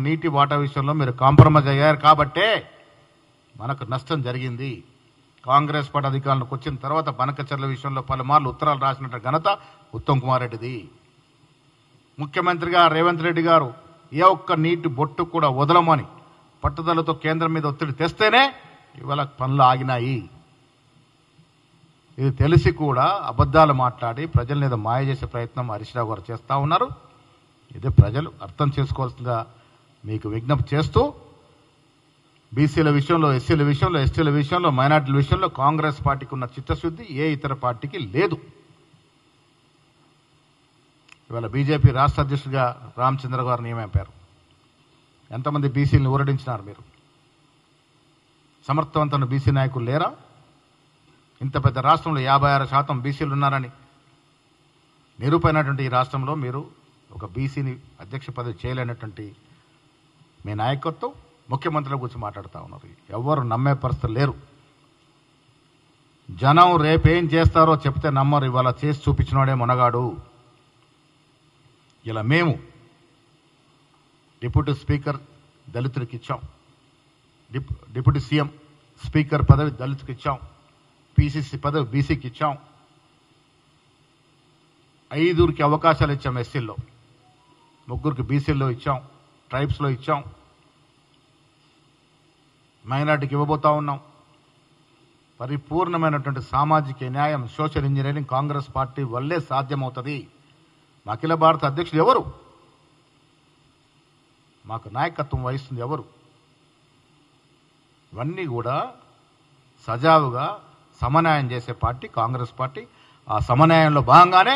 నీటి వాటా విషయంలో మీరు కాంప్రమైజ్ అయ్యారు కాబట్టే మనకు నష్టం జరిగింది. కాంగ్రెస్ పార్టీ అధికారంలోకి వచ్చిన తర్వాత బనకచెర్ల విషయంలో పలుమార్లు ఉత్తరాలు రాసినట్టు ఘనత ఉత్తమ్ కుమార్ రెడ్డిది. ముఖ్యమంత్రిగా రేవంత్ రెడ్డి గారు ఏ ఒక్క నీటి బొట్టు కూడా వదలమని పట్టుదలతో కేంద్రం మీద ఒత్తిడి తెస్తేనే ఇవాళ పనులు ఆగినాయి. ఇది తెలిసి కూడా అబద్ధాలు మాట్లాడి ప్రజల మీద మాయ చేసే ప్రయత్నం హరీష్ రావు గారు చేస్తూ ఉన్నారు. ఇదే ప్రజలు అర్థం చేసుకోవాల్సిందిగా మీకు విజ్ఞప్తి చేస్తూ, బీసీల విషయంలో, ఎస్సీల విషయంలో, ఎస్టీల విషయంలో, మైనార్టీల విషయంలో కాంగ్రెస్ పార్టీకి ఉన్న చిత్తశుద్ధి ఏ ఇతర పార్టీకి లేదు. ఇవాళ బీజేపీ రాష్ట్ర అధ్యక్షుడిగా రామచంద్ర గారు నియమింపారు. ఎంతమంది బీసీలను ఊరడించినారు మీరు? సమర్థవంతమైన బీసీ నాయకులు లేరా? ఇంత పెద్ద రాష్ట్రంలో 56% బీసీలు ఉన్నారని నిరూపైనటువంటి ఈ రాష్ట్రంలో మీరు ఒక బీసీని అధ్యక్ష పదవి చేయలేనటువంటి మీ నాయకత్వం ముఖ్యమంత్రుల గురించి మాట్లాడుతూ ఉన్నారు. ఎవరు నమ్మే పరిస్థితులు లేరు. జనం రేపేం చేస్తారో చెప్తే నమ్మరు. ఇవాళ చేసి చూపించినోడే మునగాడు. ఇలా మేము డిప్యూటీ స్పీకర్ దళితుడికి ఇచ్చాం, డిప్యూటీ సీఎం స్పీకర్ పదవి దళితుడికి ఇచ్చాం, పీసీసీ పదవి బీసీకి ఇచ్చాం, 5కి అవకాశాలు ఇచ్చాం, ఎస్సీల్లో 3కి బీసీల్లో ఇచ్చాం, ట్రైబ్స్లో ఇచ్చాం, మైనార్టీకి ఇవ్వబోతా ఉన్నాం. పరిపూర్ణమైనటువంటి సామాజిక న్యాయం, సోషల్ ఇంజనీరింగ్ కాంగ్రెస్ పార్టీ వల్లే సాధ్యమవుతుంది. అఖిల భారత అధ్యక్షుడు ఎవరు? మాకు నాయకత్వం వహిస్తుంది ఎవరు? ఇవన్నీ కూడా సజావుగా సమన్వయం చేసే పార్టీ కాంగ్రెస్ పార్టీ. ఆ సమన్వయంలో భాగంగానే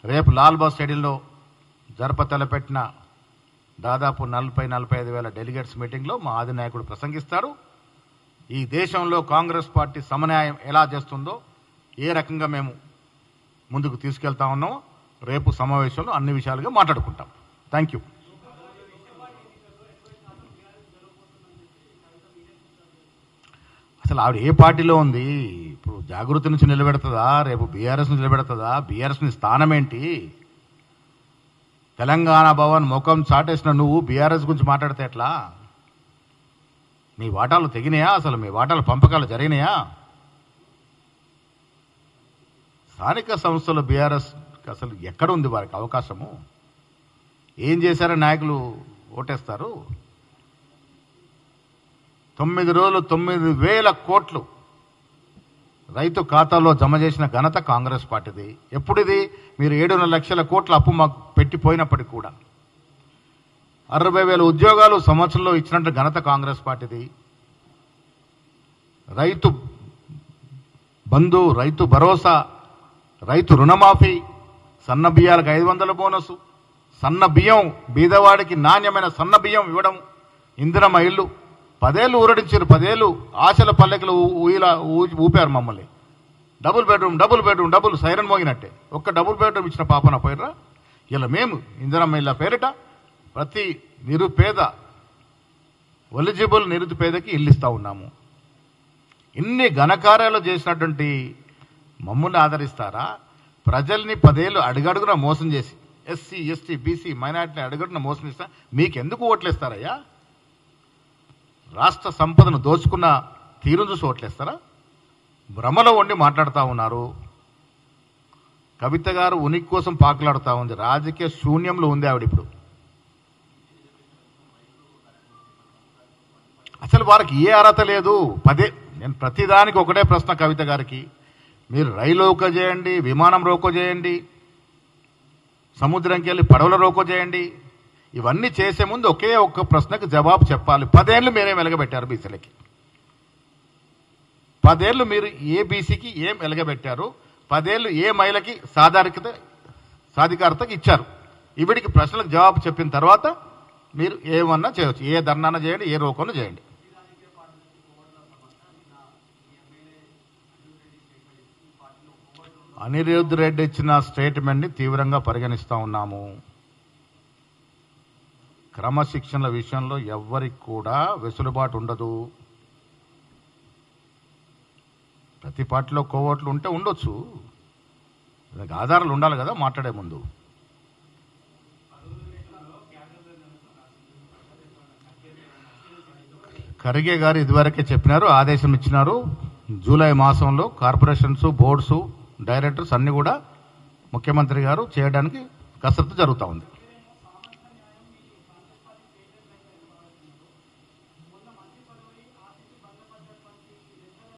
రేపు లాల్బాగ్ స్టేడియంలో జరపతలపెట్టిన దాదాపు 40-45 వేల డెలిగేట్స్ మీటింగ్లో మా అధినాయకుడు ప్రసంగిస్తాడు. ఈ దేశంలో కాంగ్రెస్ పార్టీ సమన్వయం ఎలా చేస్తుందో, ఏ రకంగా మేము ముందుకు తీసుకెళ్తా ఉన్నామో రేపు సమావేశంలో అన్ని విషయాలుగా మాట్లాడుకుంటాం. Thank you. అసలు ఆవిడ ఏ పార్టీలో ఉంది? ఇప్పుడు జాగృతి నుంచి నిలబెడుతుందా? రేపు బీఆర్ఎస్ నుంచి నిలబెడుతుందా? బీఆర్ఎస్ నీ స్థానం ఏంటి? తెలంగాణ భవన్ ముఖం చాటేసిన నువ్వు బీఆర్ఎస్ గురించి మాట్లాడితే ఎట్లా? మీ వాటాలు తెగినాయా? అసలు మీ వాటాల పంపకాలు జరిగినాయా? స్థానిక సంస్థలు బీఆర్ఎస్ అసలు ఎక్కడ ఉంది వారికి అవకాశము? ఏం చేశారని నాయకులు ఓటేస్తారు? 9 రోజులు 9,000 కోట్లు రైతు ఖాతాలో జమ చేసిన ఘనత కాంగ్రెస్ పార్టీది. ఎప్పుడిది? మీరు 7.5 లక్షల కోట్ల అప్పు మాకు పెట్టిపోయినప్పటికీ కూడా 60,000 ఉద్యోగాలు సంవత్సరంలో ఇచ్చినట్టు ఘనత కాంగ్రెస్ పార్టీది. రైతు బంధు, రైతు భరోసా, రైతు రుణమాఫీ, సన్న బియ్యాలకు 500 బోనసు, సన్న బియ్యం బీదవాడికి నాణ్యమైన సన్న బియ్యం ఇవ్వడం, ఇందిరమ్మ ఇల్లు 10 ఏళ్ళు ఊరడించారు. 10 ఏళ్ళు ఆశల పల్లెకలు ఊపారు మమ్మల్ని. డబుల్ బెడ్రూమ్ సైరన్ మోగినట్టే. ఒక్క డబుల్ బెడ్రూమ్ ఇచ్చిన పాపన పోయినరా? ఇలా మేము ఇందిరమ్మ ఇళ్ళ పేరిట ప్రతి నిరుపేద, ఎలిజిబుల్ నిరుపేదకి ఇల్లు ఇస్తూ ఉన్నాము. ఇన్ని ఘనకార్యాలు చేసినటువంటి మమ్మల్ని ఆదరిస్తారా? ప్రజల్ని 10 ఏళ్ళు అడుగడుగున మోసం చేసి, ఎస్సీ, ఎస్టీ, బీసీ, మైనార్టీని అడుగడుగున మోసం చేస్తా మీకెందుకు ఓట్లేస్తారయ్యా? రాష్ట్ర సంపదను దోచుకున్న తీరు చూసి ఓట్లేస్తారా? భ్రమలో ఉండి మాట్లాడుతూ ఉన్నారు. కవిత గారు ఉనికి కోసం పాకులాడుతూ ఉంది. రాజకీయ శూన్యంలో ఉంది ఆవిడ ఇప్పుడు. అసలు వారికి ఏ అర్హత లేదు. నేను ప్రతిదానికి ఒకటే ప్రశ్న కవిత గారికి, మీరు రైలు రోకో చేయండి, విమానం రోకో చేయండి, సముద్రంకి వెళ్ళి పడవల రోకో చేయండి, ఇవన్నీ చేసే ముందు ఒకే ఒక్క ప్రశ్నకు జవాబు చెప్పాలి. 10 ఏళ్ళు మీరే వెలగబెట్టారు బీసీలకి? 10 ఏళ్ళు మీరు ఏ బీసీకి ఏం వెలగబెట్టారు? 10 ఏళ్ళు ఏ మహిళకి సాధికారతకి ఇచ్చారు? ఇవిడికి ప్రశ్నలకు జవాబు చెప్పిన తర్వాత మీరు ఏమన్నా చేయవచ్చు. ఏ ధర్నాన చేయండి, ఏ రోకోను చేయండి. అనిరుద్ధ్ రెడ్డి ఇచ్చిన స్టేట్మెంట్ని తీవ్రంగా పరిగణిస్తూ ఉన్నాము. క్రమశిక్షణల విషయంలో ఎవ్వరికి కూడా వెసులుబాటు ఉండదు. ప్రతి పార్టీలో కోవట్లు ఉంటే ఉండొచ్చు, దానికి ఆధారాలు ఉండాలి కదా మాట్లాడే ముందు. ఖర్గే గారు ఇదివరకే చెప్పినారు, ఆదేశం ఇచ్చినారు. జూలై మాసంలో కార్పొరేషన్స్, బోర్డ్స్, డైరెక్టర్స్ అన్ని కూడా ముఖ్యమంత్రి గారు చేయడానికి కసరత్తు జరుగుతూ ఉంది.